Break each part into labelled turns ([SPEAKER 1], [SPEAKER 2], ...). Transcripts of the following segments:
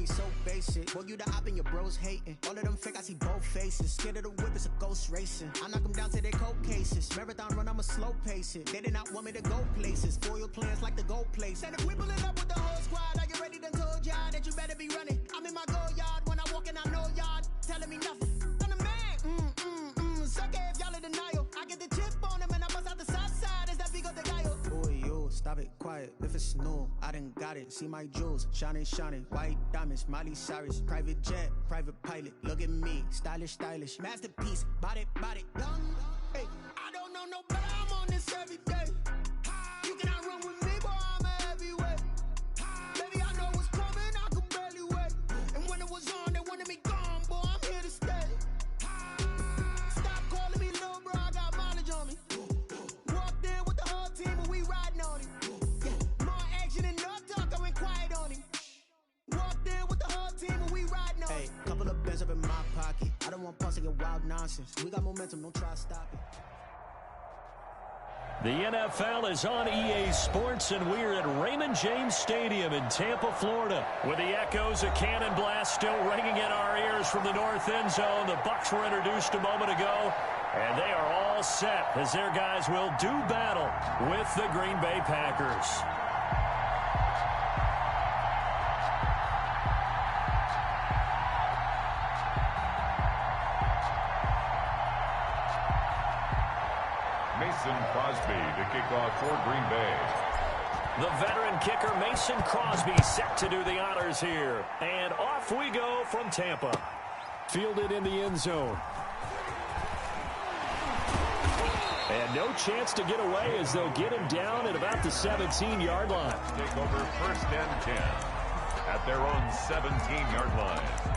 [SPEAKER 1] me so basic. Boy, you the op and your bros hating. All of them fake, I see both faces. Scared of the whip, it's a ghost racing. I knock them down to their cold cases. Marathon run, I'ma slow pace it. They did not want me to go places. Foil plans like the gold place. And if we pulling up with the whole squad, are you ready? Done told y'all that you better be running. I'm in my go yard when I walk in, I know y'all telling me nothing. I'm the man. Suck it if y'all in denial. I get the chip on him and I bust out the south side. Is that Vigo the guy? Boy, yo, stop it, quiet. If it's new, I done got it. See my jewels, shining, white diamonds, Miley Cyrus, private jet, private pilot. Look at me, stylish, masterpiece, body, done. Hey, I don't know no better. I'm on this every day. You cannot run with me, boy. I'm a heavyweight. Baby, I know what's coming. I could barely wait. And when it was on, they wanted me gone, boy. I'm here to stay. Stop calling me little bro. I got mileage on me. Walked in with the whole team and we riding on him. Yeah, more action and no talk. I went quiet on him. Walked in with the whole team and we riding on him. Hey, couple of bands up in my pocket. I don't want pumps to get wild nonsense. We got momentum. Don't try to stop it.
[SPEAKER 2] The NFL is on EA Sports, and we're at Raymond James Stadium in Tampa, Florida. With the echoes of cannon blast still ringing in our ears from the north end zone. The Bucs were introduced a moment ago, and they are all set as their guys will do battle with the Green Bay Packers.
[SPEAKER 3] Mason Crosby to kick off for Green Bay.
[SPEAKER 2] The veteran kicker Mason Crosby set to do the honors here. And off we go from Tampa. Fielded in the end zone. And no chance to get away as they'll get him down at about the 17-yard line.
[SPEAKER 3] Take over 1st and 10 at their own 17-yard line.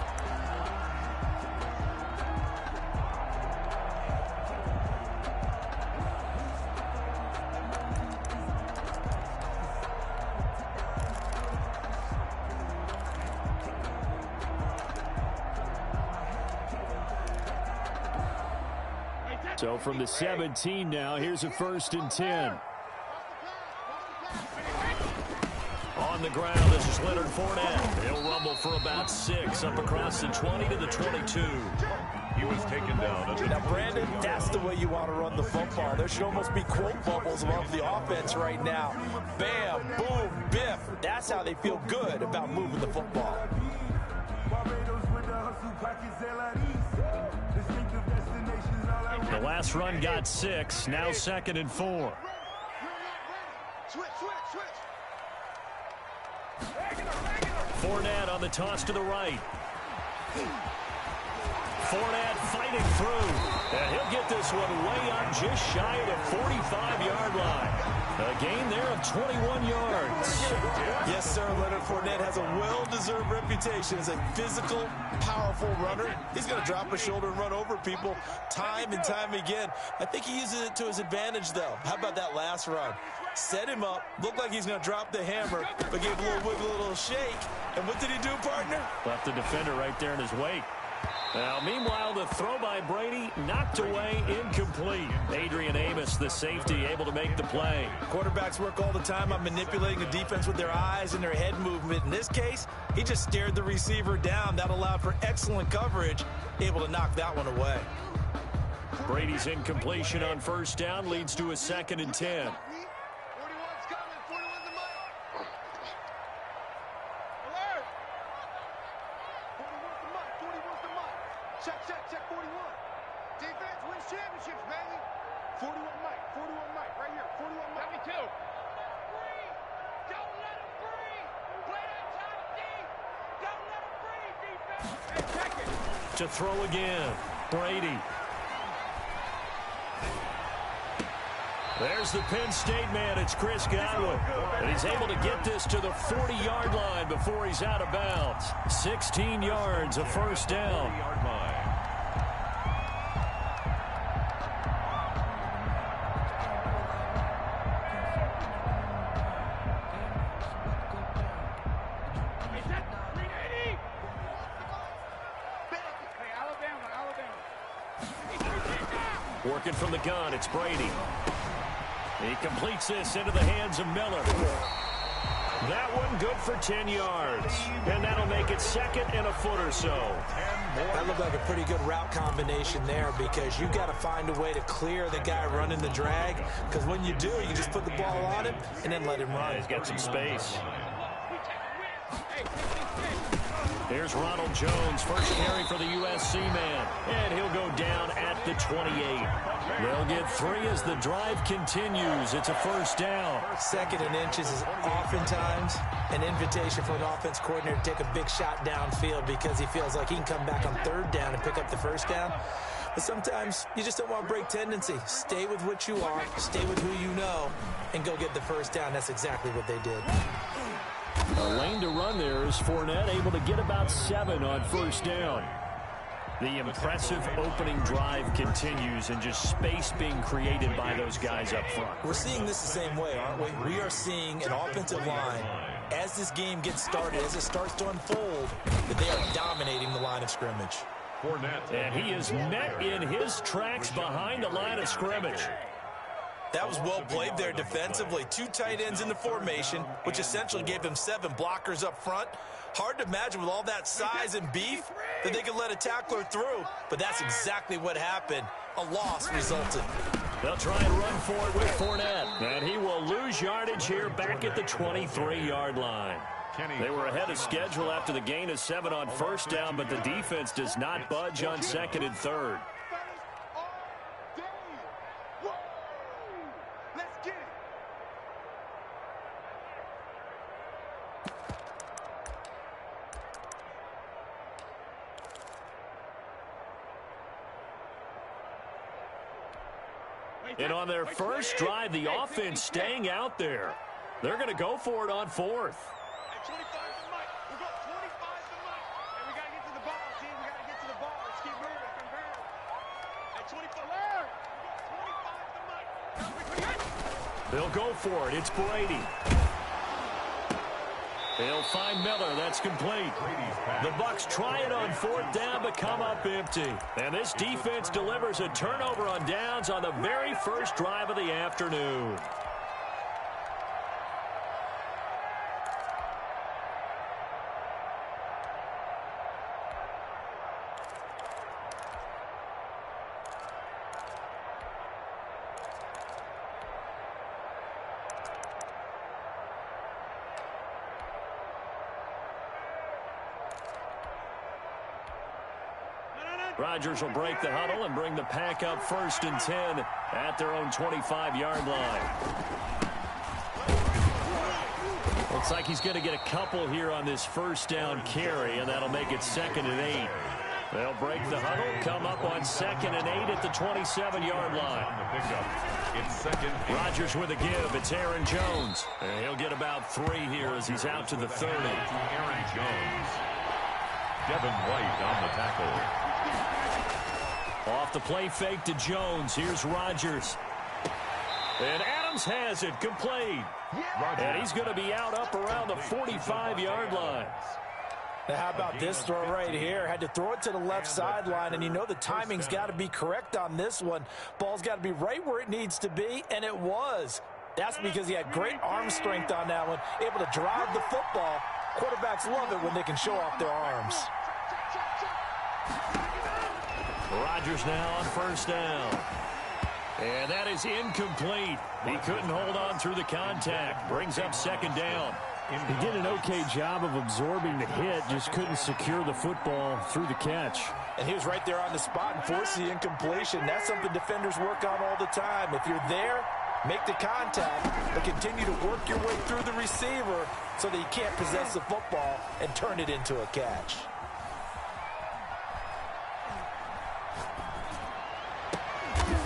[SPEAKER 2] So from the 17 now, here's a 1st and 10. On the ground, this is Leonard Fournette. He'll rumble for about 6 up across the 20 to the 22.
[SPEAKER 3] He was taken down at the
[SPEAKER 4] Now, Brandon, that's the way you want to run the football. There should almost be quote bubbles above the offense right now. Bam, boom, biff. That's how they feel good about moving the football.
[SPEAKER 2] The last run got 6. Now 2nd and 4. Fournette on the toss to the right. Fournette fighting through. And he'll get this one way up just shy of the 45-yard line. A gain there of 21 yards.
[SPEAKER 4] Yes, sir. Leonard Fournette has a well-deserved reputation as a physical, powerful runner. He's going to drop a shoulder and run over people time and time again. I think he uses it to his advantage, though. How about that last run? Set him up, looked like he's going to drop the hammer, but gave a little wiggle, a little shake. And what did he do, partner?
[SPEAKER 2] Left the defender right there in his wake. Now, meanwhile, the throw by Brady knocked away, incomplete. Adrian Amos, the safety, able to make the play.
[SPEAKER 4] Quarterbacks work all the time on manipulating the defense with their eyes and their head movement. In this case, he just stared the receiver down. That allowed for excellent coverage, able to knock that one away.
[SPEAKER 2] Brady's incompletion on 1st down leads to a 2nd and 10.
[SPEAKER 5] Check 41. Defense wins championships, baby. 41 Mike, right here. 41 Mike. Let me too. Free. Don't let him free. Play that top deep. Don't let him free, defense. Hey, check it.
[SPEAKER 2] To throw again. Brady. There's the Penn State man. It's Chris Godwin. And he's able to get this to the 40-yard line before he's out of bounds. 16 yards, a 1st down. Working from the gun, it's Brady. He completes this into the hands of Miller. That one good for 10 yards. And that'll make it second and a foot or so.
[SPEAKER 4] That looked like a pretty good route combination there because you've got to find a way to clear the guy running the drag, because when you do, you can just put the ball on him and then let him run.
[SPEAKER 2] Yeah, he's got some space. Here's Ronald Jones, first carry for the USC man, and he'll go down at the 28. They'll get 3 as the drive continues. It's a first down.
[SPEAKER 4] Second and inches is oftentimes an invitation for an offense coordinator to take a big shot downfield because he feels like he can come back on third down and pick up the first down. But sometimes you just don't want to break tendency. Stay with what you are, stay with who you know, and go get the first down. That's exactly what they did.
[SPEAKER 2] A lane to run there is Fournette, able to get about 7 on first down. The impressive opening drive continues, and just space being created by those guys up front.
[SPEAKER 4] We're seeing this the same way, aren't we? We are seeing an offensive line, as this game gets started, as it starts to unfold, that they are dominating the line of scrimmage.
[SPEAKER 2] And he is met in his tracks behind the line of scrimmage.
[SPEAKER 4] That was well played there defensively. 2 tight ends in the formation, which essentially gave them 7 blockers up front. Hard to imagine with all that size and beef that they could let a tackler through, but that's exactly what happened. A loss resulted.
[SPEAKER 2] They'll try and run for it with Fournette, and he will lose yardage here back at the 23-yard line. They were ahead of schedule after the gain of 7 on first down, but the defense does not budge on second and third. And on their first drive, the offense staying out there. They're going to go for it on 4th.
[SPEAKER 5] At 25 to Mike. We'll go 25 to Mike. And we got to get to the ball, team. We got to get to the ball. Let's keep moving. Convert. At 25 to Mike.
[SPEAKER 2] They'll go for it. It's Brady. They'll find Miller. That's complete. The Bucs try it on 4th down, but come up empty. And this defense delivers a turnover on downs on the very first drive of the afternoon. Rodgers will break the huddle and bring the pack up 1st and 10 at their own 25-yard line. Looks like he's going to get a couple here on this first down carry, and that'll make it 2nd and 8. They'll break the huddle, come up on 2nd and 8 at the 27-yard line. Rodgers with a give. It's Aaron Jones. And he'll get about 3 here as he's out to the 30.
[SPEAKER 3] Aaron Jones. Devin White on the tackle.
[SPEAKER 2] Off the play fake to Jones. Here's Rodgers. And Adams has it complete. And he's going to be out up around the 45-yard line.
[SPEAKER 4] Now how about this throw right here? Had to throw it to the left sideline, and you know the timing's got to be correct on this one. Ball's got to be right where it needs to be, and it was. That's because he had great arm strength on that one, able to drive the football. Quarterbacks love it when they can show off their arms.
[SPEAKER 2] Rodgers now on first down. And that is incomplete. He couldn't hold on through the contact. Brings up 2nd down.
[SPEAKER 6] He did an okay job of absorbing the hit, just couldn't secure the football through the catch.
[SPEAKER 4] And he was right there on the spot and forced the incompletion. That's something defenders work on all the time. If you're there, make the contact, but continue to work your way through the receiver so that he can't possess the football and turn it into a catch.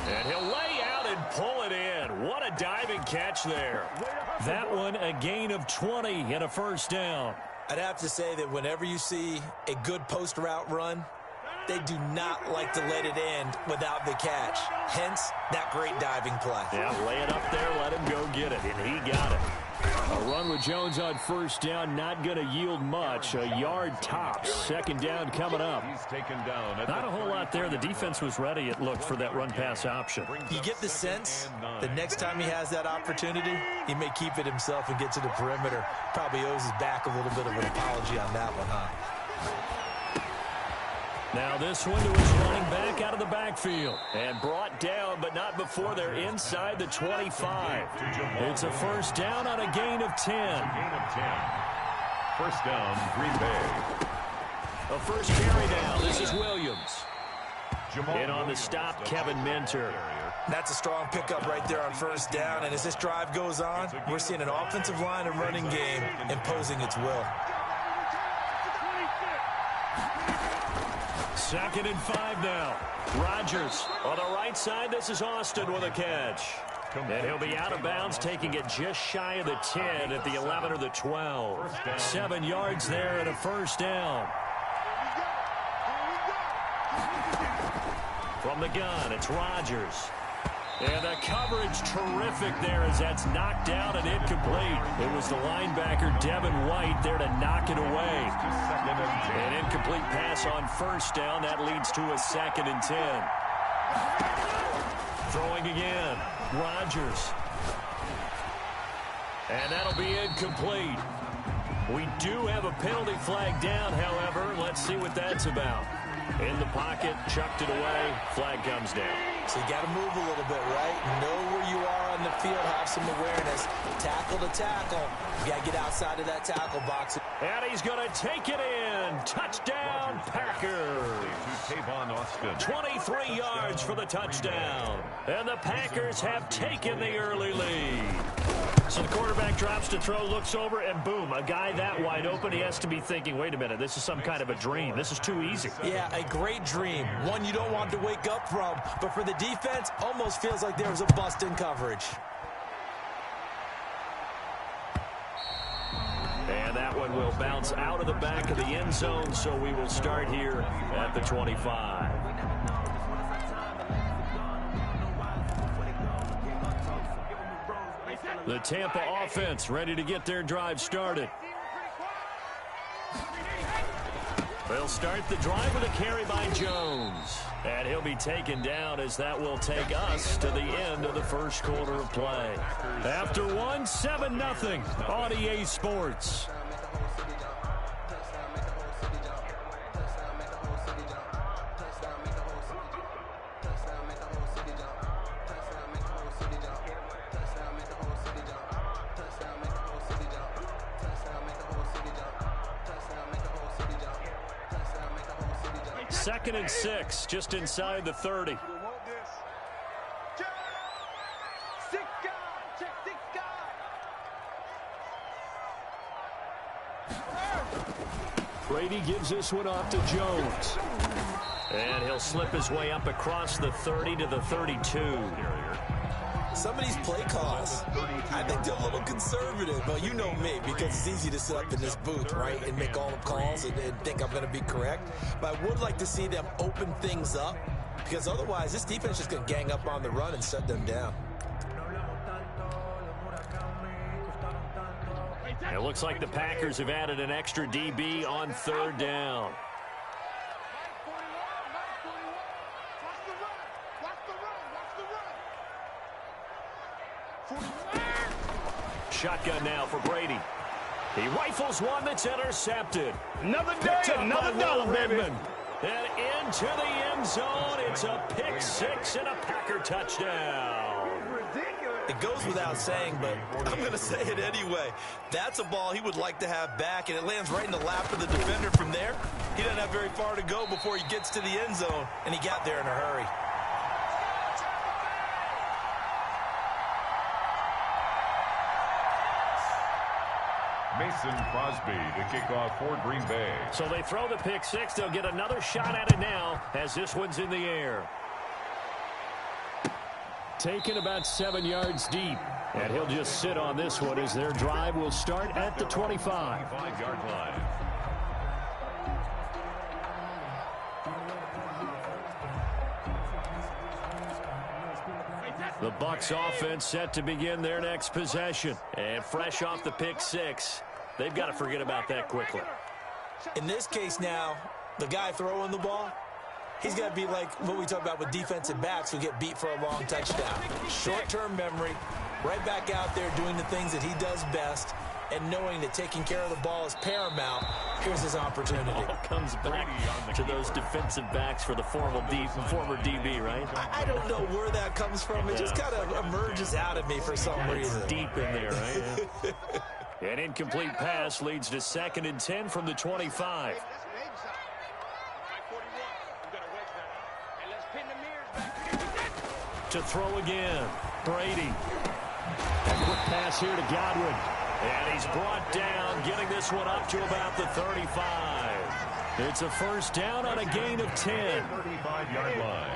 [SPEAKER 2] And he'll lay out and pull it in. What a diving catch there. That one a gain of 20 and a first down.
[SPEAKER 4] I'd have to say that whenever you see a good post route run, they do not like to let it end without the catch. Hence, that great diving play.
[SPEAKER 2] Yeah, lay it up there, let him go get it, and he got it.
[SPEAKER 6] A run with Jones on first down, not going to yield much. A yard tops. Second down coming up.
[SPEAKER 3] He's taken down.
[SPEAKER 2] Not a whole lot there. The defense was ready, it looked, for that run-pass option.
[SPEAKER 4] You get the sense the next time he has that opportunity, he may keep it himself and get to the perimeter. Probably owes his back a little bit of an apology on that one, huh?
[SPEAKER 2] Now this one to his running back out of the backfield. And brought down, but not before they're inside the 25. It's a first down on a gain of 10.
[SPEAKER 3] Gain of 10. First down, Green Bay.
[SPEAKER 2] A first carry down. This is Williams. And on the stop, Kevin Minter.
[SPEAKER 4] That's a strong pickup right there on first down. And as this drive goes on, we're seeing an offensive line and running game imposing its will.
[SPEAKER 2] 2nd and 5 now. Rodgers on the right side. This is Austin with a catch. And he'll be out of bounds, taking it just shy of the 10 at the 11 or the 12. 7 yards there and a first down. From the gun, it's Rodgers. And the coverage terrific there as that's knocked out and incomplete. It was the linebacker, Devin White, there to knock it away. An incomplete pass on first down. That leads to a 2nd and 10. Throwing again. Rodgers. And that'll be incomplete. We do have a penalty flag down, however. Let's see what that's about. In the pocket, chucked it away. Flag comes down.
[SPEAKER 4] So you got to move a little bit, right? Know where you are on the field, have some awareness. Tackle to tackle. You got to get outside of that tackle box.
[SPEAKER 2] And he's going to take it in. Touchdown, Packers. 23 yards for the touchdown. And the Packers have taken the early lead. So the quarterback drops to throw, looks over, and boom, a guy that wide open. He has to be thinking, wait a minute, this is some kind of a dream. This is too easy.
[SPEAKER 4] Yeah, a great dream. One you don't want to wake up from. But for the defense, almost feels like there was a bust in coverage.
[SPEAKER 2] And that one will bounce out of the back of the end zone, so we will start here at the 25. The Tampa offense ready to get their drive started. They'll start the drive with a carry by Jones. And he'll be taken down as that will take us to the end of the first quarter of play. After one, 7-0 on EA Sports. Second and 6, just inside the 30. Brady gives this one off to Jones. And he'll slip his way up across the 30 to the 32.
[SPEAKER 4] Some of these play calls, I think they're a little conservative. But you know me, because it's easy to sit up in this booth, right, and make all the calls and think I'm going to be correct. But I would like to see them open things up, because otherwise this defense is just going to gang up on the run and shut them down.
[SPEAKER 2] It looks like the Packers have added an extra DB on third down. Shotgun now for Brady. He rifles one that's intercepted.
[SPEAKER 5] Another day, another dollar, baby.
[SPEAKER 2] And into the end zone. It's a pick six and a Packer touchdown.
[SPEAKER 4] It goes without saying, but I'm going to say it anyway. That's a ball he would like to have back, and it lands right in the lap of the defender from there. He doesn't have very far to go before he gets to the end zone, and he got there in a hurry.
[SPEAKER 3] Mason Crosby to kick off for Green Bay.
[SPEAKER 2] So they throw the pick six. They'll get another shot at it now as this one's in the air. Taken about 7 yards deep. And he'll just sit on this one as their drive will start at the 25.
[SPEAKER 3] 25-yard line.
[SPEAKER 2] The Bucs offense set to begin their next possession. And fresh off the pick six, they've got to forget about that quickly.
[SPEAKER 4] In this case now, the guy throwing the ball, he's got to be like what we talk about with defensive backs who get beat for a long touchdown. Short-term memory, right back out there doing the things that he does best, and knowing that taking care of the ball is paramount. Here's his opportunity.
[SPEAKER 2] All comes back to those defensive backs for the former DB, right?
[SPEAKER 4] I don't know where that comes from. It just kind of emerges out of me for some reason.
[SPEAKER 2] It's deep in there, right? An incomplete pass leads to 2nd and 10 from the 25. To throw again, Brady. A quick pass here to Godwin. And he's brought down, getting this one up to about the 35. It's a first down on a gain of 10.
[SPEAKER 3] 35-yard line.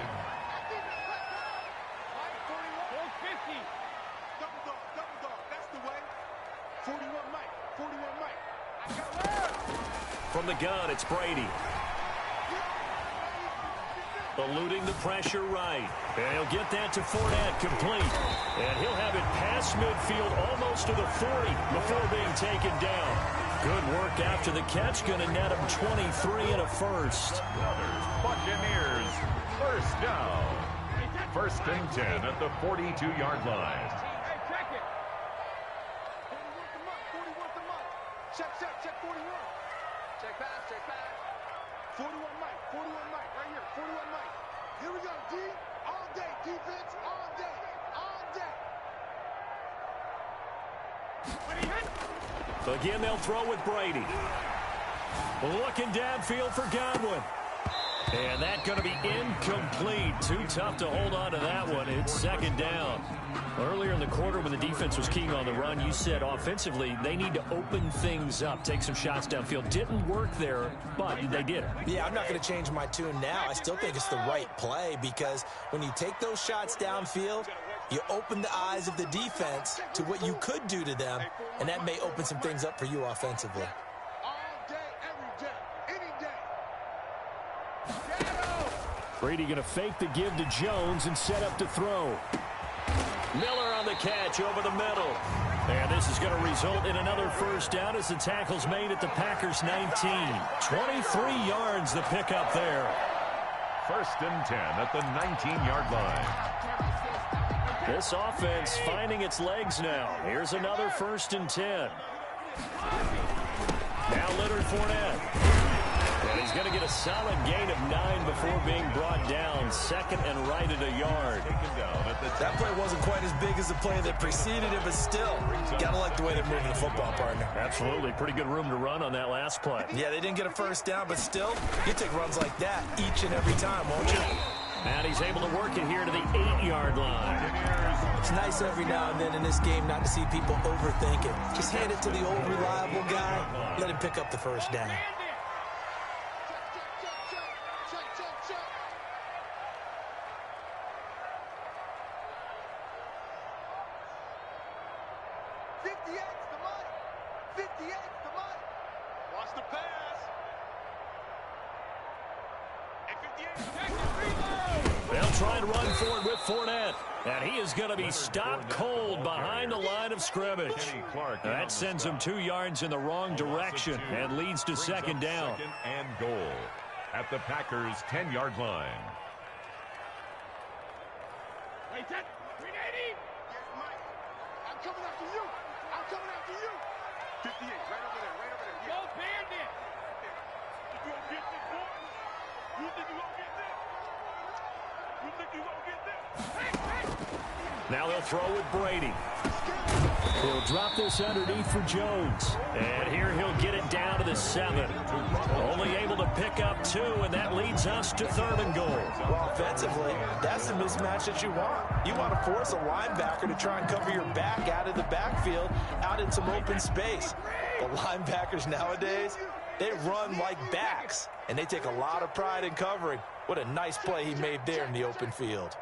[SPEAKER 2] From the gun, it's Brady. Eluding the pressure right. And he'll get that to Fournette, complete. And he'll have it past midfield almost to the 40 before being taken down. Good work after the catch. Going to net him 23 and a first.
[SPEAKER 3] Buccaneers, first down. 1st and 10 at the 42-yard line.
[SPEAKER 5] Check 41. Check pass. 41 Mike, right here, 41 Mike. Here we go, D, all day, defense, all day.
[SPEAKER 2] Again, they'll throw with Brady. Looking downfield for Godwin. And that's going to be incomplete. Too tough to hold on to that one. It's 2nd down. Earlier in the quarter when the defense was keying on the run, you said offensively they need to open things up, take some shots downfield. Didn't work there, but they did.
[SPEAKER 4] Yeah, I'm not going to change my tune now. I still think it's the right play because when you take those shots downfield, you open the eyes of the defense to what you could do to them, and that may open some things up for you offensively.
[SPEAKER 5] All day, every day, any day.
[SPEAKER 6] Brady going to fake the give to Jones and set up to throw.
[SPEAKER 2] Miller on the catch over the middle. And this is going to result in another first down as the tackle's made at the Packers 19. 23 yards the pickup there.
[SPEAKER 3] 1st and 10 at the 19-yard line.
[SPEAKER 2] This offense finding its legs now. Here's another 1st and 10. Now Leonard Fournette. And he's going to get a solid gain of 9 before being brought down. 2nd and right at a yard.
[SPEAKER 4] That play wasn't quite as big as the play that preceded it, but still, got to like the way they're moving the football, partner.
[SPEAKER 2] Absolutely. Pretty good room to run on that last play.
[SPEAKER 4] Yeah, they didn't get a first down, but still, you take runs like that each and every time, won't you?
[SPEAKER 2] And he's able to work it here to the 8-yard line.
[SPEAKER 4] It's nice every now and then in this game not to see people overthink it. Just hand it to the old reliable guy, let him pick up the first down.
[SPEAKER 2] They'll try and run for it with Fournette. And he is going to be stopped cold behind the line of scrimmage. That sends him 2 yards in the wrong direction and leads to 2nd down.
[SPEAKER 3] 2nd and goal at the Packers' 10-yard line.
[SPEAKER 5] Wait, that 380. Yes, Mike. I'm coming after you. 58, right over there. Go, Bandit. You gonna get this, boy? You think you gonna get this?
[SPEAKER 2] Now they'll throw with Brady. He'll drop this underneath for Jones. And here he'll get it down to the 7. Only able to pick up 2, and that leads us to 3rd and goal.
[SPEAKER 4] Well, offensively, that's the mismatch that you want. You want to force a linebacker to try and cover your back out of the backfield, out in some open space. The linebackers nowadays, they run like backs, and they take a lot of pride in covering. What a nice play he made there in the open field.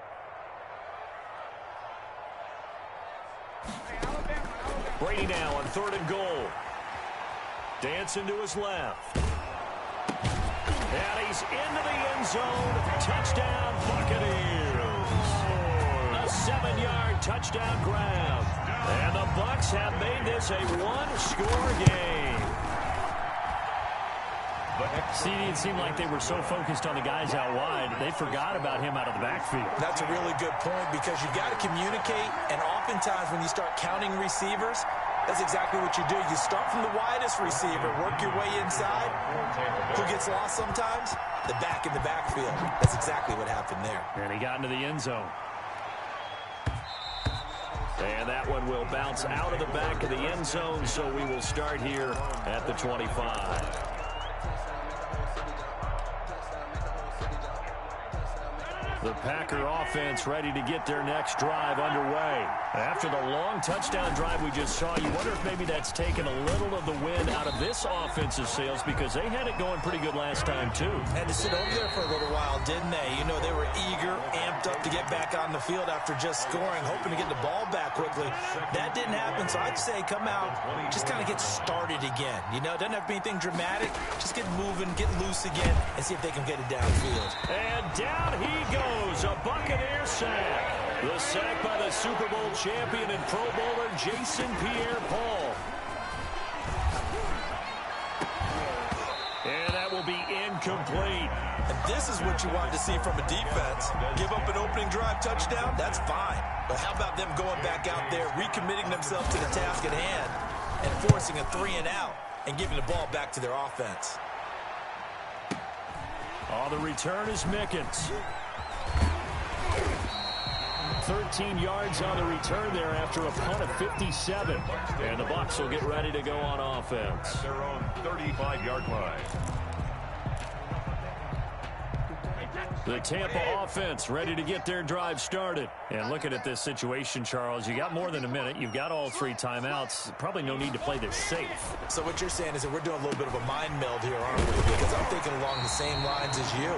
[SPEAKER 2] Brady now on 3rd and goal. Dancing to his left. And he's into the end zone. Touchdown, Buccaneers. A 7-yard touchdown grab. And the Bucs have made this a one-score game. See, it seemed like they were so focused on the guys out wide, they forgot about him out of the backfield.
[SPEAKER 4] That's a really good point because you got to communicate, and oftentimes when you start counting receivers, that's exactly what you do. You start from the widest receiver, work your way inside. Who gets lost sometimes? The back in the backfield. That's exactly what happened there.
[SPEAKER 2] And he got into the end zone. And that one will bounce out of the back of the end zone, so we will start here at the 25. The Packer offense ready to get their next drive underway. After the long touchdown drive we just saw, you wonder if maybe that's taken a little of the wind out of this offensive sails because they had it going pretty good last time too.
[SPEAKER 4] Had to sit over there for a little while, didn't they? You know, they were eager, amped up to get back on the field after just scoring, hoping to get the ball back quickly. That didn't happen, so I'd say come out, just kind of get started again. You know, it doesn't have to be anything dramatic. Just get moving, get loose again, and see if they can get it downfield.
[SPEAKER 2] And down he goes. A Buccaneer sack. The sack by the Super Bowl champion and Pro Bowler Jason Pierre-Paul. And that will be incomplete.
[SPEAKER 4] And this is what you wanted to see from a defense. Give up an opening drive touchdown, that's fine. But how about them going back out there, recommitting themselves to the task at hand, and forcing a 3-and-out and giving the ball back to their offense.
[SPEAKER 2] Oh, the return is Mickens. 13 yards on the return there after a punt of 57. And the Bucs will get ready to go on offense.
[SPEAKER 3] At their own 35-yard line.
[SPEAKER 2] The Tampa offense ready to get their drive started. And looking at this situation, Charles, you got more than a minute. You've got all 3 timeouts. Probably no need to play this safe.
[SPEAKER 4] So what you're saying is that we're doing a little bit of a mind meld here, aren't we? Because I'm thinking along the same lines as you.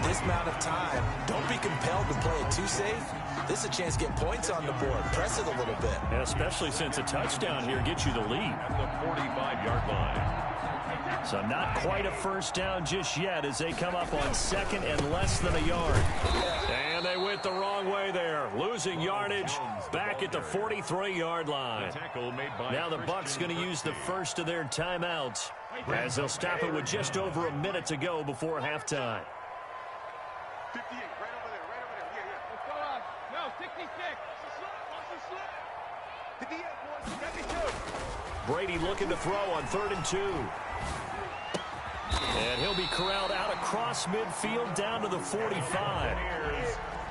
[SPEAKER 4] This amount of time, don't be compelled to play it too safe. This is a chance to get points on the board. Press it a little bit.
[SPEAKER 2] And especially since a touchdown here gets you the lead.
[SPEAKER 3] At the 45-yard line.
[SPEAKER 2] So not quite a first down just yet as they come up on second and less than a yard. And they went the wrong way there. Losing yardage back at the 43-yard line. Now the Bucs going to use the first of their timeouts as they'll stop it with just over a minute to go before halftime.
[SPEAKER 5] 58, right over there, right over there. Yeah. Let's go on. No, 66. Watch the slip. 58, boys. 72.
[SPEAKER 2] Brady looking to throw on 3rd and 2. And he'll be corralled out across midfield down to the 45.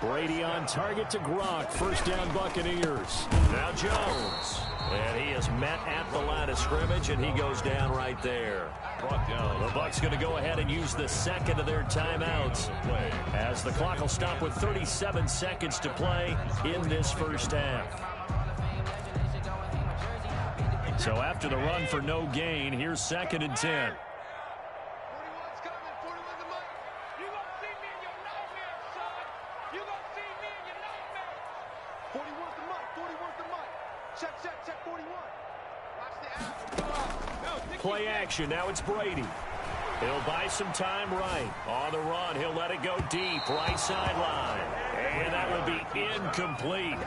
[SPEAKER 2] Brady on target to Gronk. First down Buccaneers. Now Jones. And he is met at the line of scrimmage, and he goes down right there. Brought down. The Bucs going to go ahead and use the second of their timeouts as the clock will stop with 37 seconds to play in this first half. So after the run for no gain, here's 2nd and 10.
[SPEAKER 5] 41's coming. 41's the mic. You gonna see me in your nightmare, son. You gonna see me in your nightmare. 41's the mic. 41's the mic. Check 41. Watch the app.
[SPEAKER 2] Play action. Now it's Brady. He'll buy some time right. On the run, he'll let it go deep. Right sideline. And that will be incomplete.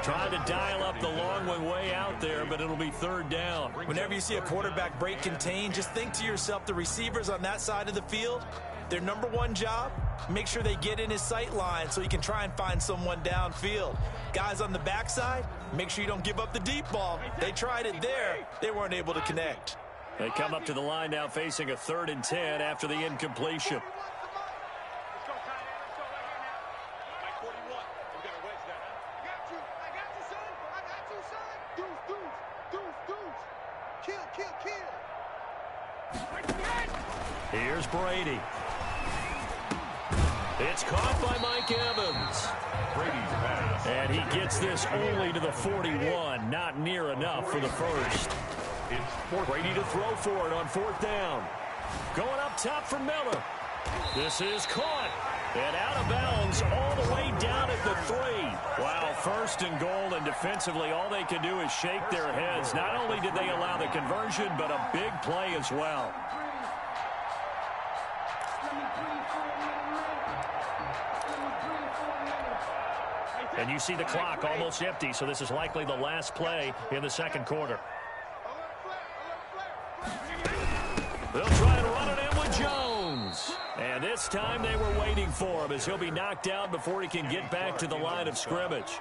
[SPEAKER 2] Trying to dial up the long one way out there, but it'll be 3rd down.
[SPEAKER 4] Whenever you see a quarterback break contain, just think to yourself, the receivers on that side of the field, their number one job, make sure they get in his sight line so he can try and find someone downfield. Guys on the backside, make sure you don't give up the deep ball. They tried it there. They weren't able to connect.
[SPEAKER 2] They come up to the line now facing a 3rd and 10 after the incompletion. Here's Brady. It's caught by Mike Evans.
[SPEAKER 3] Brady's pass.
[SPEAKER 2] And he gets this only to the 41. Not near enough for the first.
[SPEAKER 3] It's
[SPEAKER 2] Brady to throw for it on 4th down. Going up top for Miller. This is caught. And out of bounds all the way down at the 3. Wow, 1st and goal, and defensively all they can do is shake their heads. Not only did they allow the conversion, but a big play as well. And you see the clock almost empty, so this is likely the last play in the second quarter. They'll try and run it in with Jones. And this time they were waiting for him as he'll be knocked down before he can get back to the line of scrimmage.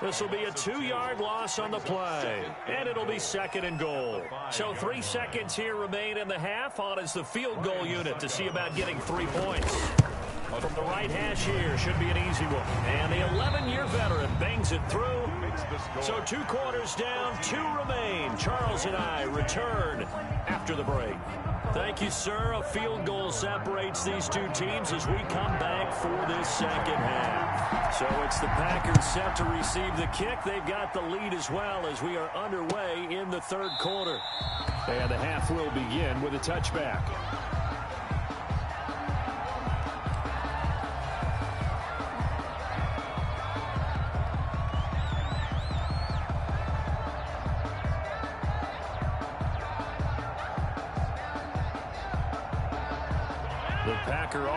[SPEAKER 2] This will be a 2-yard loss on the play, and it'll be second and goal. So 3 seconds here remain in the half. On is the field goal unit to see about getting 3 points. From the right hash here, should be an easy one. And the 11-year veteran bangs it through. So 2 quarters down, 2 remain. Charles and I return after the break. Thank you, sir. A field goal separates these 2 teams as we come back for this second half. So it's the Packers set to receive the kick. They've got the lead as well as we are underway in the third quarter.
[SPEAKER 6] And the half will begin with a touchback.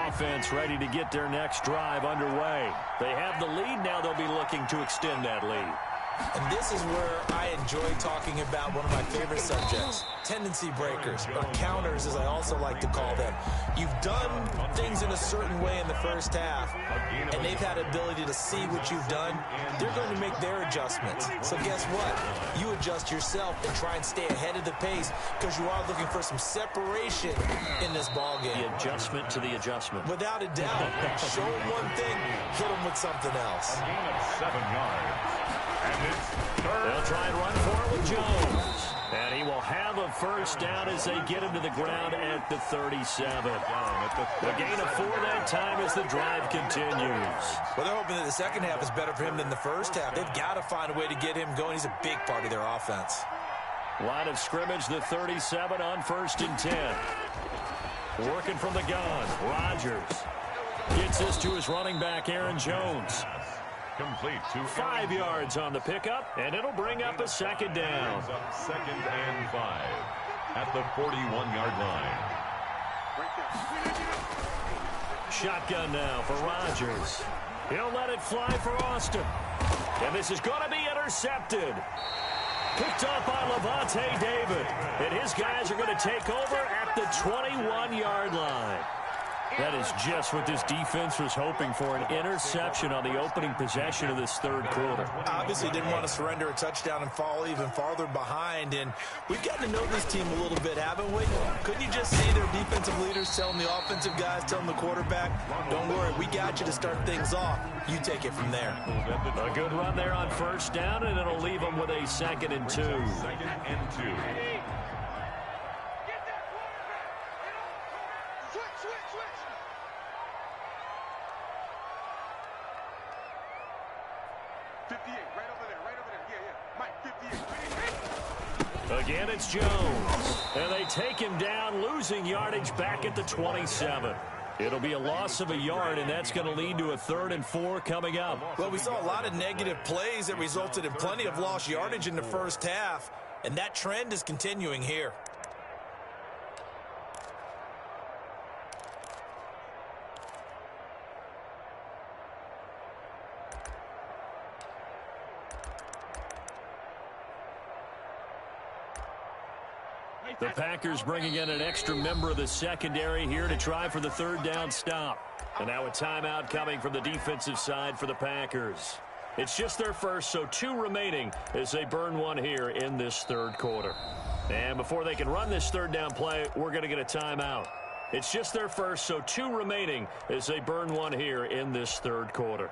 [SPEAKER 2] Offense ready to get their next drive underway. They have the lead. Now they'll be looking to extend that lead.
[SPEAKER 4] And this is where I enjoy talking about one of my favorite subjects, tendency breakers, or counters as I also like to call them. You've done things in a certain way in the first half, and they've had ability to see what you've done. They're going to make their adjustments. So guess what? You adjust yourself and try and stay ahead of the pace because you are looking for some separation in this ball game.
[SPEAKER 2] The adjustment to the adjustment.
[SPEAKER 4] Without a doubt. Show them one thing, hit them with something else.
[SPEAKER 3] A gain of 7 yards. And it's third.
[SPEAKER 2] They'll try and run for it with Jones. And he will have a first down as they get him to the ground at the 37. The gain of 4 that time as the drive continues.
[SPEAKER 4] Well, they're hoping that the second half is better for him than the first half. They've got to find a way to get him going. He's a big part of their offense.
[SPEAKER 2] Line of scrimmage, the 37 on 1st and 10. Working from the gun, Rodgers gets this to his running back, Aaron Jones.
[SPEAKER 3] Complete to
[SPEAKER 2] 5 yards on the pickup, and it'll bring up a second down.
[SPEAKER 3] Second and 5 at the 41-yard line.
[SPEAKER 2] Shotgun now for Rodgers. He'll let it fly for Austin. And this is going to be intercepted. Picked up by Levante David. And his guys are going to take over at the 21-yard line. That is just what this defense was hoping for, an interception on the opening possession of this third quarter.
[SPEAKER 4] Obviously didn't want to surrender a touchdown and fall even farther behind, and we've gotten to know this team a little bit, haven't we? Couldn't you just see their defensive leaders telling the offensive guys, telling the quarterback, don't worry, we got you to start things off. You take it from there.
[SPEAKER 2] A good run there on first down, and it'll leave them with a 2nd and 2.
[SPEAKER 3] 2nd and 2.
[SPEAKER 2] Again, it's Jones. And they take him down, losing yardage back at the 27. It'll be a loss of a yard, and that's going to lead to a 3rd and 4 coming up.
[SPEAKER 4] Well, we saw a lot of negative plays that resulted in plenty of lost yardage in the first half, and that trend is continuing here.
[SPEAKER 2] The Packers bringing in an extra member of the secondary here to try for the 3rd down stop. And now a timeout coming from the defensive side for the Packers. It's just their first, so 2 remaining as they burn one here in this third quarter. And before they can run this 3rd down play, we're going to get a timeout. It's just their first, so 2 remaining as they burn one here in this third quarter.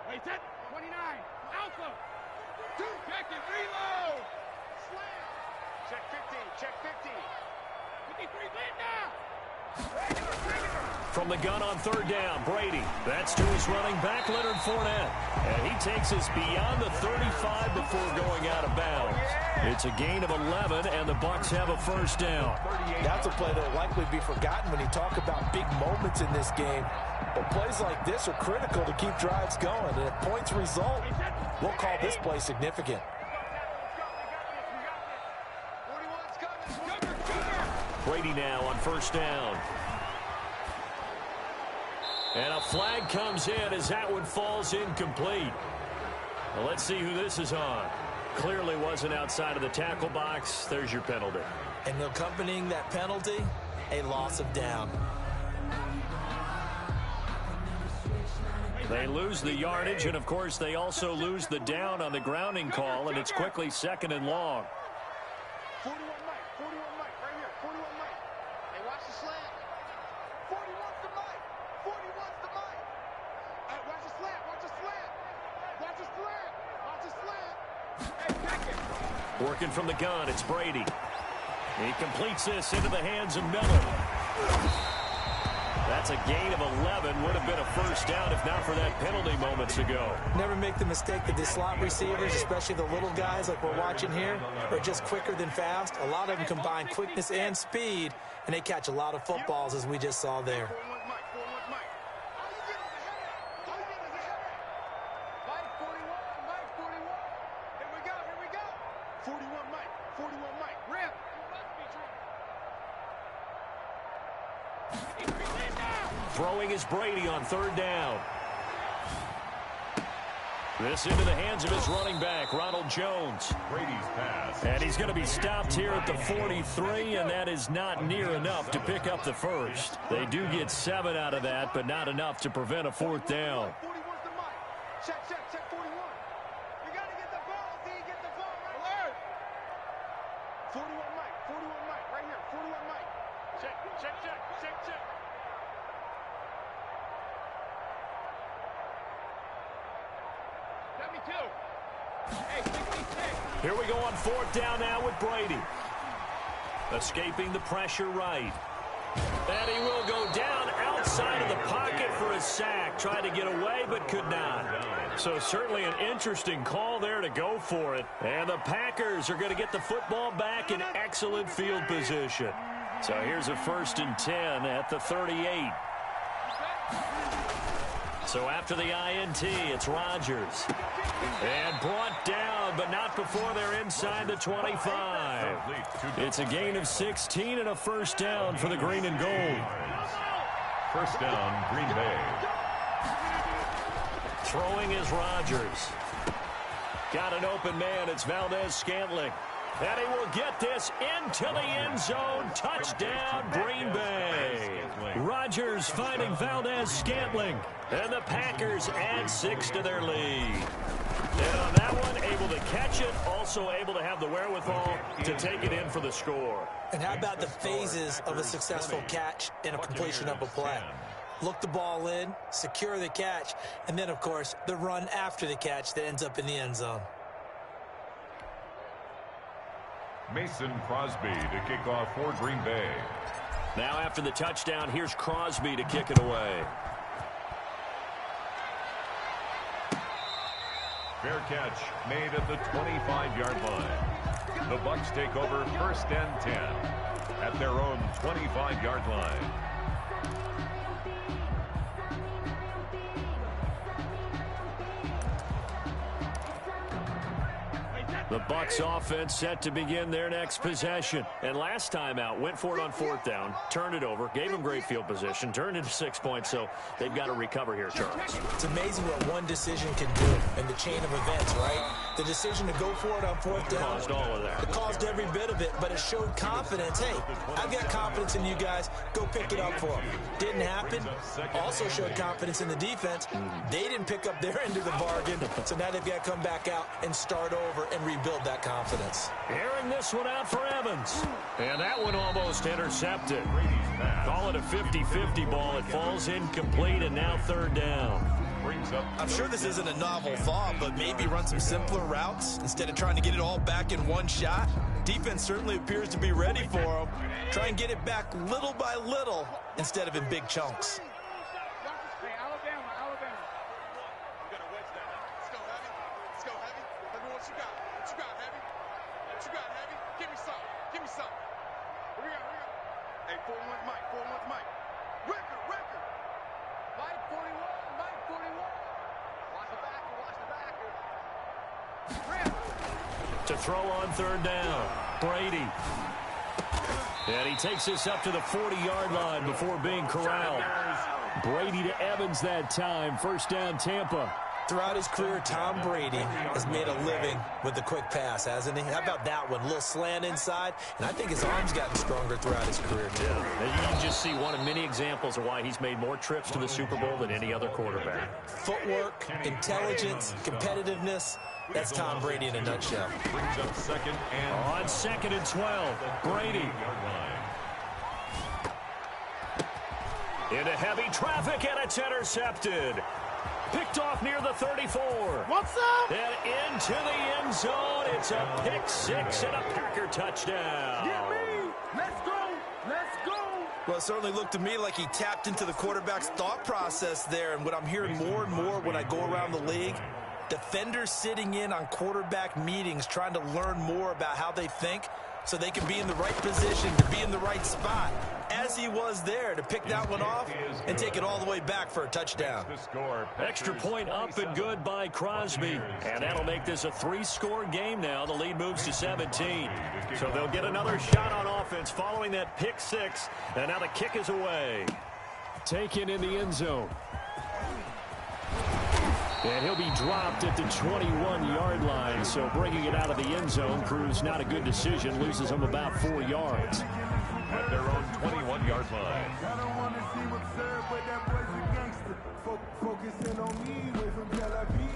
[SPEAKER 5] Wait, 29, Alpha, 2, check and reload, slam, check 15, 53, lead now,
[SPEAKER 2] From the gun on third down, Brady. That's to his running back, Leonard Fournette. And he takes us beyond the 35 before going out of bounds. It's a gain of 11, and the Bucs have a first down.
[SPEAKER 4] That's a play that will likely be forgotten when you talk about big moments in this game. But plays like this are critical to keep drives going. And if points result, we'll call this play significant.
[SPEAKER 2] Brady now on first down. And a flag comes in as that one falls incomplete. Well, let's see who this is on. Clearly wasn't outside of the tackle box. There's your penalty.
[SPEAKER 4] And accompanying that penalty, a loss of down.
[SPEAKER 2] They lose the yardage, and, of course, they also lose the down on the grounding call, and it's quickly second and long.
[SPEAKER 5] 41 Mike, right here, 41 Mike. Hey, watch the slant. 41's the Mike, 41's the Mike. Hey, watch the slant, watch the slant. Watch the slant, watch the slant. Hey, check it.
[SPEAKER 2] Working from the gun, it's Brady. He completes this into the hands of Miller. That's a gain of 11. Would have been a first down if not for that penalty moments ago.
[SPEAKER 4] Never make the mistake that the slot receivers, especially the little guys like we're watching here, are just quicker than fast. A lot of them combine quickness and speed, and they catch a lot of footballs, as we just saw there.
[SPEAKER 5] 41's Mike, 41's Mike. All you get is a headache. All you get is a headache. Mike, 41, Mike, 41. Here we go, here we go. 41 Mike, 41 Mike. Rim. You must be true.
[SPEAKER 2] Throwing is Brady on third down. This into the hands of his running back, Ronald Jones.
[SPEAKER 3] Brady's pass.
[SPEAKER 2] And he's going to be stopped here at the 43, and that is not near enough to pick up the first. They do get 7 out of that, but not enough to prevent a fourth down.
[SPEAKER 5] 41's the Mike. Check, 41. You got to get the ball, D. Get the ball right there. 41 Mike, right here, 41 Mike. Check. Let me too. Hey, 66.
[SPEAKER 2] Here we go on fourth down now with Brady. Escaping the pressure right. And he will go down outside of the pocket for a sack. Tried to get away, but could not. So certainly an interesting call there to go for it. And the Packers are going to get the football back in excellent field position. So here's a 1st and 10 at the 38. So after the INT, it's Rodgers. And brought down, but not before they're inside the 25. It's a gain of 16 and a first down for the green and gold.
[SPEAKER 3] First down, Green Bay.
[SPEAKER 2] Throwing is Rodgers. Got an open man. It's Valdez-Scantling. And he will get this into the end zone. Touchdown, Green Bay. Rodgers finding Valdez-Scantling. And the Packers add 6 to their lead. And on that one, able to catch it, also able to have the wherewithal to take it in for the score.
[SPEAKER 4] And how about the phases of a successful catch and a completion of a play? Look the ball in, secure the catch, and then, of course, the run after the catch that ends up in the end zone.
[SPEAKER 3] Mason Crosby to kick off for Green Bay.
[SPEAKER 2] Now after the touchdown, here's Crosby to kick it away.
[SPEAKER 3] Fair catch made at the 25-yard line. The Bucs take over 1st and 10 at their own 25-yard line.
[SPEAKER 2] The Bucs offense set to begin their next possession. And last time out, went for it on 4th down, turned it over, gave them great field position, turned it to 6 points, so they've got to recover here, Charles.
[SPEAKER 4] It's amazing what one decision can do in the chain of events, right? The decision to go for it on 4th down.
[SPEAKER 2] Caused all of that.
[SPEAKER 4] It caused every bit of it, but it showed confidence. Hey, I've got confidence in you guys. Go pick it up for them. Didn't happen. Also showed confidence in the defense. They didn't pick up their end of the bargain, so now they've got to come back out and start over and rebuild that confidence.
[SPEAKER 2] Airing this one out for Evans. And that one almost intercepted. Call it a 50-50 ball. It falls incomplete, and now 3rd down.
[SPEAKER 4] I'm sure this isn't a novel thought, but maybe run some simpler routes instead of trying to get it all back in one shot. Defense certainly appears to be ready for him. Try and get it back little by little instead of in big chunks.
[SPEAKER 5] Hey, Alabama. You got to wedge that. Let's go, Heavy. Let's go, Heavy. Let me know what you got. What you got, Heavy? What you got, Heavy? Give me some. Here we go. Hey, 41's Mike. Record. Mike 41. Watch the backer.
[SPEAKER 2] To throw on third down, Brady. And he takes this up to the 40-yard line before being corralled. Brady to Evans that time. First down, Tampa.
[SPEAKER 4] Throughout his career, Tom Brady has made a living with the quick pass, hasn't he? How about that one? A little slant inside, and I think his arm's gotten stronger throughout his career.
[SPEAKER 2] Yeah, you just see one of many examples of why he's made more trips to the Super Bowl than any other quarterback.
[SPEAKER 4] Footwork, intelligence, competitiveness. That's Tom Brady in a nutshell.
[SPEAKER 3] Brings up second and
[SPEAKER 2] On 2nd and 12, Brady. Into heavy traffic, and it's intercepted. Picked off near the 34.
[SPEAKER 5] What's up?
[SPEAKER 2] And into the end zone. It's a pick six and a Packer touchdown.
[SPEAKER 5] Get me. Let's go.
[SPEAKER 4] Well, it certainly looked to me like he tapped into the quarterback's thought process there. And what I'm hearing more and more when I go around the league, defenders sitting in on quarterback meetings trying to learn more about how they think so they can be in the right position to be in the right spot, as he was there to pick that one off and take it all the way back for a touchdown.
[SPEAKER 2] Extra point up and good by Crosby. And that'll make this a 3-score game now. The lead moves to 17. So they'll get another shot on offense following that pick six. And now the kick is away. Taken in the end zone. And he'll be dropped at the 21-yard line. So bringing it out of the end zone proves not a good decision. Loses him about 4 yards.
[SPEAKER 3] At their own 21-yard line.
[SPEAKER 7] I don't want to see what's served, but that boy's a gangster. Focusing on me, away from Tel Aviv.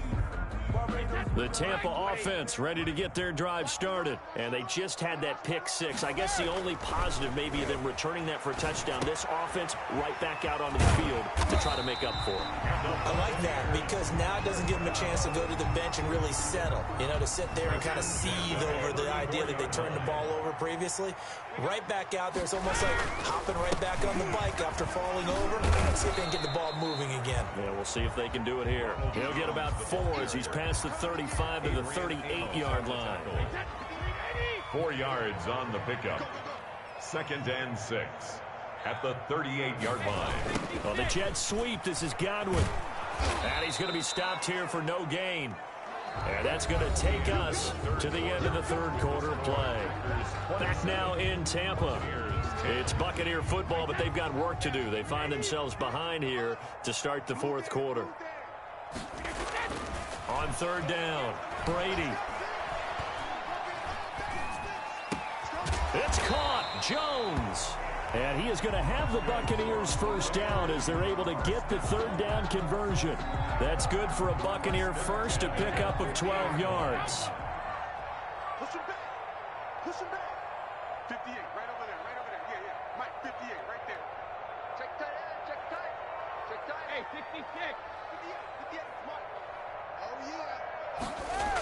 [SPEAKER 2] The Tampa offense ready to get their drive started. And they just had that pick six. I guess the only positive maybe them returning that for a touchdown. This offense right back out onto the field to try to make up for it.
[SPEAKER 4] I like that because now it doesn't give him a chance to go to the bench and really settle. You know, to sit there and kind of seethe over the idea that they turned the ball over previously. Right back out there, it's almost like hopping right back on the bike after falling over. Let's see if they can get the ball moving again.
[SPEAKER 2] Yeah, we'll see if they can do it here. He'll get about 4 as he's past the 35 to the 38-yard line.
[SPEAKER 3] 4 yards on the pickup. 2nd and 6 at the 38-yard line.
[SPEAKER 2] On the jet sweep, this is Godwin. And he's going to be stopped here for no gain. And that's going to take us to the end of the third quarter of play. Back now in Tampa. It's Buccaneer football, but they've got work to do. They find themselves behind here to start the fourth quarter. On third down, Brady. It's caught. Jones. And he is going to have the Buccaneers first down as they're able to get the third down conversion. That's good for a Buccaneer first, a pickup of 12 yards.
[SPEAKER 5] Push him back. 58, right over there. Yeah. Mike, 58, right there. Check tight. Hey, 56. 58, Mike. Oh, yeah.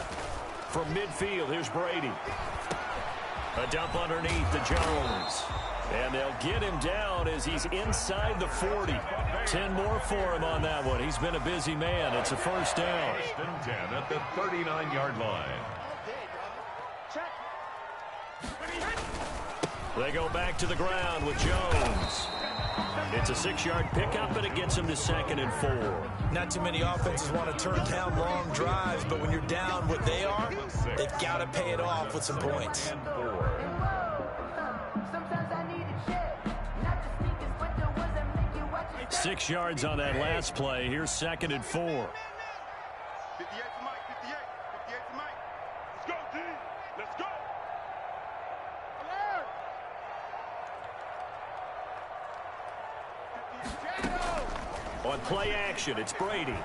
[SPEAKER 2] From midfield, here's Brady. A dump underneath to Jones. And they'll get him down as he's inside the 40. 10 more for him on that one. He's been a busy man. It's a first down.
[SPEAKER 3] 1st and 10 at the 39-yard line.
[SPEAKER 2] They go back to the ground with Jones. It's a 6-yard pickup, and it gets him to 2nd and 4.
[SPEAKER 4] Not too many offenses want to turn down long drives, but when you're down what they are, they've got to pay it off with some points.
[SPEAKER 2] 6 yards on that last play. Here's 2nd and 4.
[SPEAKER 5] 58 for Mike. 58 for Mike. Let's go, D. Let's go.
[SPEAKER 2] On play action, it's Brady.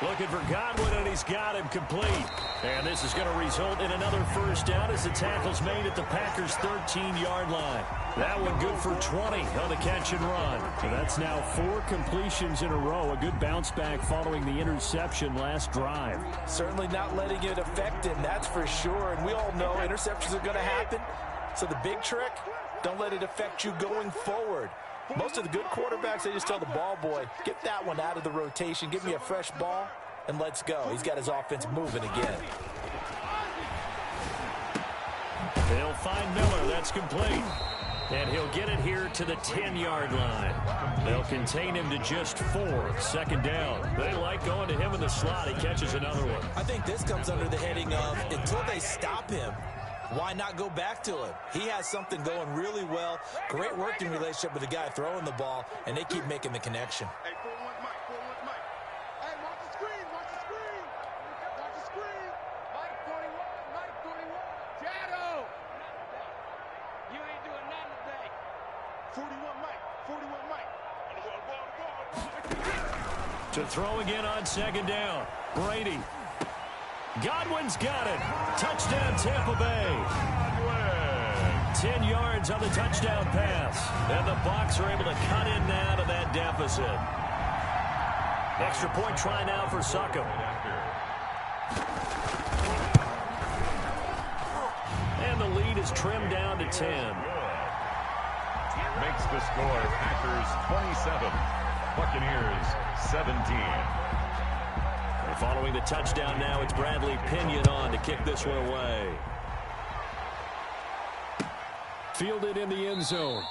[SPEAKER 2] Looking for Godwin, and he's got him complete. And this is going to result in another first down as the tackle's made at the Packers' 13-yard line. That one good for 20 on the catch and run.
[SPEAKER 6] So that's now 4 completions in a row. A good bounce back following the interception last drive.
[SPEAKER 4] Certainly not letting it affect him, that's for sure. And we all know interceptions are going to happen. So the big trick, don't let it affect you going forward. Most of the good quarterbacks, they just tell the ball boy, get that one out of the rotation, give me a fresh ball, and let's go. He's got his offense moving again.
[SPEAKER 2] They'll find Miller. That's complete. And he'll get it here to the 10-yard line. They'll contain him to just 4. Second down. They like going to him in the slot. He catches another one.
[SPEAKER 4] I think this comes under the heading of, until they stop him, why not go back to him? He has something going really well. Great working relationship with the guy throwing the ball, and they keep making the connection.
[SPEAKER 5] Hey, 4-1 Mike, 4-1 Mike. Hey, watch the screen, watch the screen. Watch the screen. Mike 41, Mike 41. Shadow. You ain't doing nothing today. 41 Mike, 41 Mike.
[SPEAKER 2] To throw again on second down. Brady. Godwin's got it. Touchdown, Tampa Bay. 10 yards on the touchdown pass. And the Bucs are able to cut in now to that deficit. Extra point try now for Succop. And the lead is trimmed down to 10.
[SPEAKER 3] Makes the score Packers 27, Buccaneers 17.
[SPEAKER 2] Following the touchdown now, it's Bradley Pinion on to kick this one away.
[SPEAKER 6] Fielded in the end zone.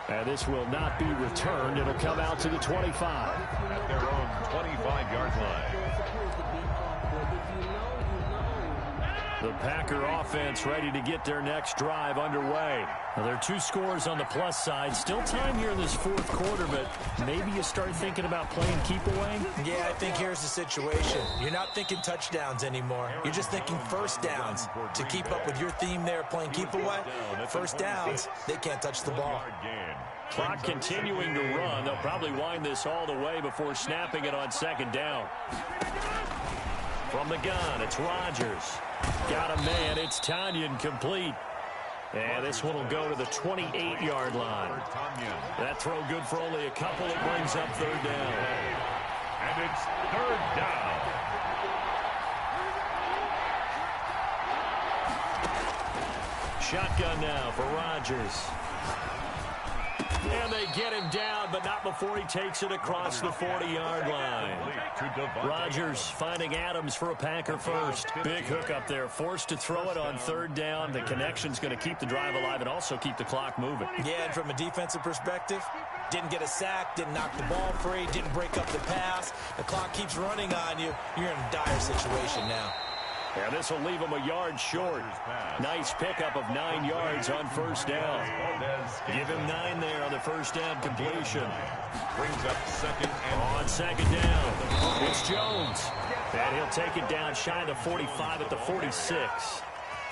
[SPEAKER 6] And this will not be returned. It'll come out to the 25.
[SPEAKER 3] At their own 25-yard line.
[SPEAKER 2] The Packer offense ready to get their next drive underway. Now, there are 2 scores on the plus side. Still time here in this fourth quarter, but maybe you start thinking about playing keep away?
[SPEAKER 4] Yeah, I think here's the situation. You're not thinking touchdowns anymore. You're just thinking first downs. To keep up with your theme there, playing keep away, first downs, they can't touch the ball.
[SPEAKER 2] Clock continuing to run. They'll probably wind this all the way before snapping it on second down. From the gun, it's Rodgers. Got a man. It's Tanyan complete. And this one will go to the 28-yard line. That throw good for only a couple. It brings up third down.
[SPEAKER 3] And it's third down.
[SPEAKER 2] Shotgun now for Rodgers. And they get him down, but not before he takes it across the 40-yard line. Rodgers finding Adams for a Packer first. Big hook up there, forced to throw it on third down. The connection's going to keep the drive alive and also keep the clock moving.
[SPEAKER 4] Yeah, and from a defensive perspective, didn't get a sack, didn't knock the ball free, didn't break up the pass. The clock keeps running on you. You're in a dire situation now.
[SPEAKER 2] And this will leave him a yard short. Nice pickup of 9 yards on first down. Give him 9 there on the first down completion.
[SPEAKER 3] Brings up second and
[SPEAKER 2] on second down. It's Jones. And he'll take it down shy of the 45 at the 46.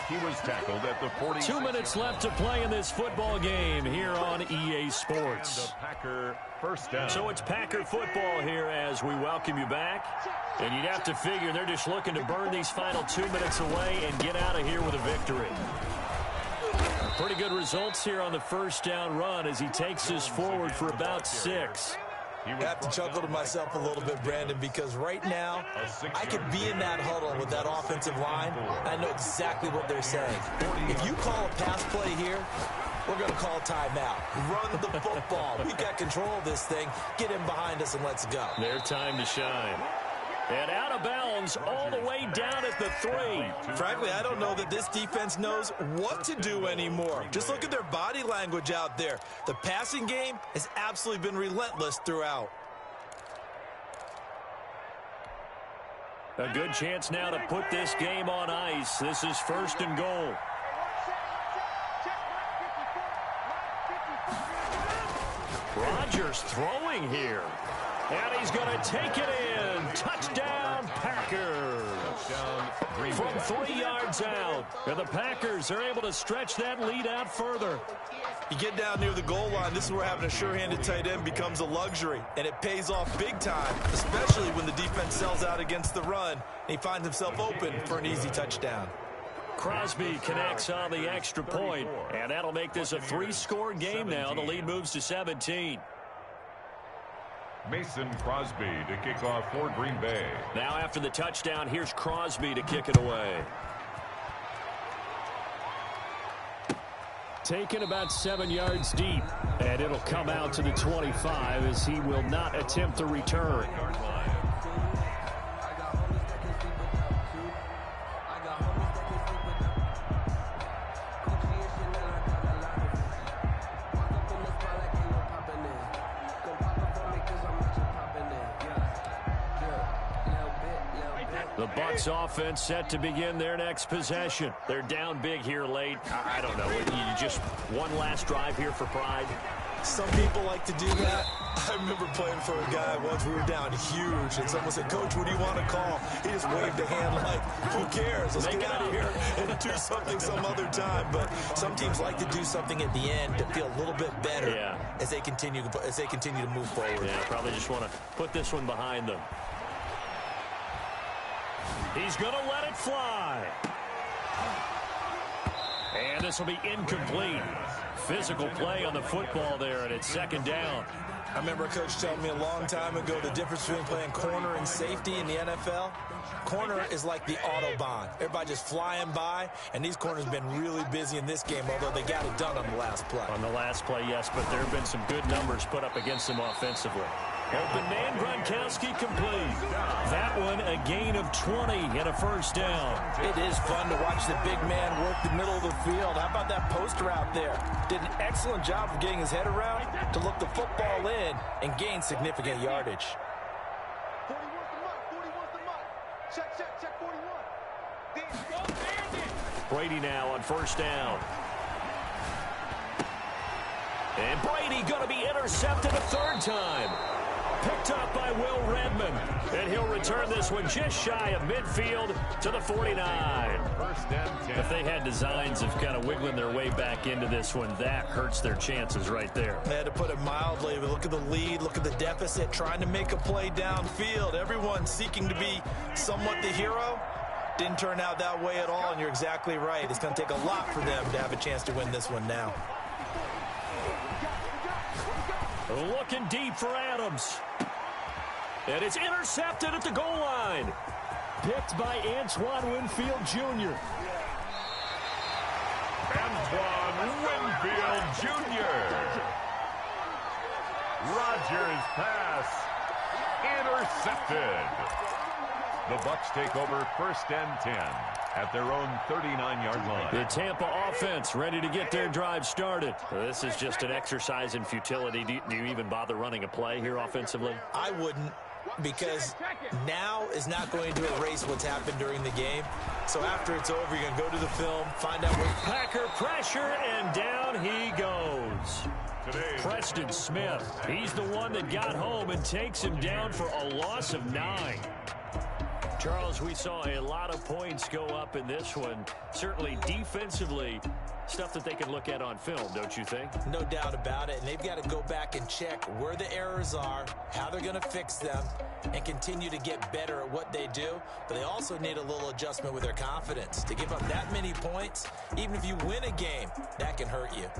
[SPEAKER 3] he was tackled at the 40.
[SPEAKER 2] 2 minutes left to play in this football game here on EA Sports.
[SPEAKER 3] Packer first down.
[SPEAKER 2] So it's Packer football here as we welcome you back. And you'd have to figure they're just looking to burn these final 2 minutes away and get out of here with a victory. Pretty good results here on the first down run as he takes us forward for about 6.
[SPEAKER 4] I have to chuckle to myself a little bit, Brandon, because right now I could be in that huddle with that offensive line. I know exactly what they're saying. If you call a pass play here, we're going to call timeout. Run the football. We've got control of this thing. Get in behind us and let's go.
[SPEAKER 2] Their time to shine. And out of bounds all the way down at the 3.
[SPEAKER 4] Frankly, I don't know that this defense knows what to do anymore. Just look at their body language out there. The passing game has absolutely been relentless throughout.
[SPEAKER 2] A good chance now to put this game on ice. This is first and goal. Rodgers throwing here. And he's going to take it in. Touchdown, Packers.
[SPEAKER 3] Touchdown, Green Bay.
[SPEAKER 2] From 3 yards out, and the Packers are able to stretch that lead out further.
[SPEAKER 4] You get down near the goal line, this is where having a sure-handed tight end becomes a luxury, and it pays off big time, especially when the defense sells out against the run, and he finds himself open for an easy touchdown.
[SPEAKER 2] Crosby connects on the extra point, and that'll make this a 3-score game now. The lead moves to 17.
[SPEAKER 3] Mason Crosby to kick off for Green Bay.
[SPEAKER 2] Now after the touchdown, here's Crosby to kick it away.
[SPEAKER 6] Taken about 7 yards deep, and it'll come out to the 25 as he will not attempt to return.
[SPEAKER 2] The Bucs offense set to begin their next possession. They're down big here late. I don't know. You just one last drive here for pride?
[SPEAKER 4] Some people like to do that. I remember playing for a guy once. We were down huge, and someone said, "Coach, what do you want to call?" He just waved a hand like, "Who cares? Let's get out of here and do something some other time." But some teams like to do something at the end to feel a little bit better as they continue to move forward.
[SPEAKER 2] Yeah, probably just want to put this one behind them. He's going to let it fly. And this will be incomplete. Physical play on the football there, and it's second down.
[SPEAKER 4] I remember a coach telling me a long time ago the difference between playing corner and safety in the NFL. Corner is like the Autobahn. Everybody just flying by, and these corners have been really busy in this game, although they got it done on the last play.
[SPEAKER 2] On the last play, yes, but there have been some good numbers put up against them offensively. Open man, Gronkowski complete. That one a gain of 20 and a first down.
[SPEAKER 4] It is fun to watch the big man work the middle of the field. How about that post route there? Did an excellent job of getting his head around to look the football in and gain significant yardage.
[SPEAKER 5] 40 wants the mutt. 40 wants the mutt. Check 41.
[SPEAKER 2] Brady now on first down. And Brady going to be intercepted a third time. Picked up by Will Redmond. And he'll return this one just shy of midfield to the 49.
[SPEAKER 3] First and 10.
[SPEAKER 2] If they had designs of kind of wiggling their way back into this one, that hurts their chances right there.
[SPEAKER 4] They had to put it mildly, but look at the lead, look at the deficit, trying to make a play downfield. Everyone seeking to be somewhat the hero. Didn't turn out that way at all, and you're exactly right. It's going to take a lot for them to have a chance to win this one now.
[SPEAKER 2] Looking deep for Adams. And it's intercepted at the goal line. Picked by Antoine Winfield Jr.
[SPEAKER 3] Antoine Winfield Jr. Rodgers pass intercepted. The Bucs take over first and 10 at their own 39-yard line.
[SPEAKER 2] The Tampa offense ready to get their drive started. This is just an exercise in futility. Do you even bother running a play here offensively?
[SPEAKER 4] I wouldn't, because now is not going to erase what's happened during the game. So after it's over, you're going to go to the film, find out what...
[SPEAKER 2] Packer pressure, and down he goes. Preston Smith, he's the one that got home and takes him down for a loss of 9. Charles, we saw a lot of points go up in this one. Certainly defensively, stuff that they can look at on film, don't you think?
[SPEAKER 4] No doubt about it. And they've got to go back and check where the errors are, how they're going to fix them, and continue to get better at what they do. But they also need a little adjustment with their confidence. To give up that many points, even if you win a game, that can hurt you.